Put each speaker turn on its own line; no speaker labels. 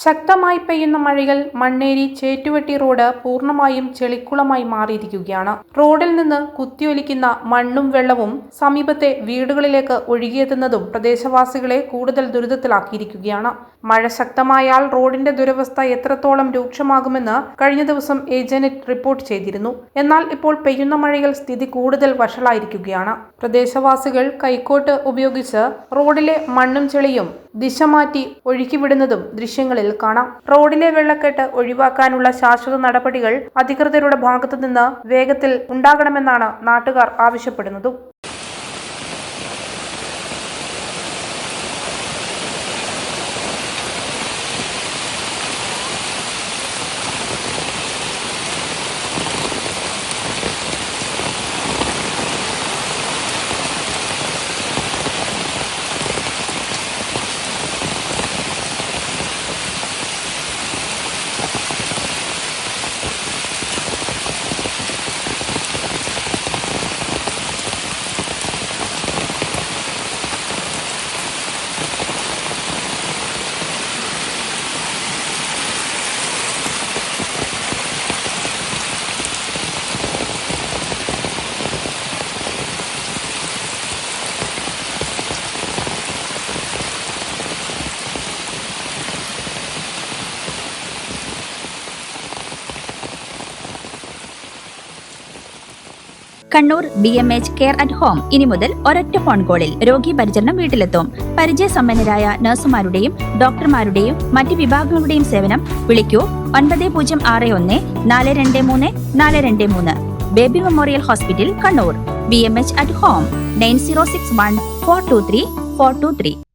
ശക്തമായി പെയ്യുന്ന മഴയിൽ മണ്ണേരി ചേറ്റുവെട്ടി റോഡ് പൂർണ്ണമായും ചെളിക്കുളമായി മാറിയിരിക്കുകയാണ്. റോഡിൽ നിന്ന് കുത്തിയൊലിക്കുന്ന മണ്ണും വെള്ളവും സമീപത്തെ വീടുകളിലേക്ക് ഒഴുകിയെത്തുന്നതും പ്രദേശവാസികളെ കൂടുതൽ ദുരിതത്തിലാക്കിയിരിക്കുകയാണ്. മഴ ശക്തമായാൽ റോഡിന്റെ ദുരവസ്ഥ എത്രത്തോളം രൂക്ഷമാകുമെന്ന് കഴിഞ്ഞ ദിവസം ഏജന്റ് റിപ്പോർട്ട് ചെയ്തിരുന്നു. എന്നാൽ ഇപ്പോൾ പെയ്യുന്ന മഴയിൽ സ്ഥിതി കൂടുതൽ വഷളായിരിക്കുകയാണ്. പ്രദേശവാസികൾ കൈക്കോട്ട് ഉപയോഗിച്ച് റോഡിലെ മണ്ണും ചെളിയും ദിശ മാറ്റി ഒഴുക്കിവിടുന്നതും ദൃശ്യങ്ങളിൽ കാണാം. റോഡിലെ വെള്ളക്കെട്ട് ഒഴിവാക്കാനുള്ള ശാശ്വത നടപടികൾ അധികൃതരുടെ ഭാഗത്തു നിന്ന് വേഗത്തിൽ ഉണ്ടാകണമെന്നാണ് നാട്ടുകാർ ആവശ്യപ്പെടുന്നതും.
Kannur BMH care at home ഇനി മുതൽ ഒരൊറ്റ ഫോൺ കോളിൽ രോഗി പരിചരണം വീട്ടിലെത്തും. പരിചയസമ്പന്നരായ നഴ്സുമാരുടെയും ഡോക്ടർമാരുടെയും മറ്റ് വിഭാഗങ്ങളുടെയും സേവനം വിളിക്കൂ 9061 423 423. Baby memorial hospital Kannur. BMH at home 9061 423 423.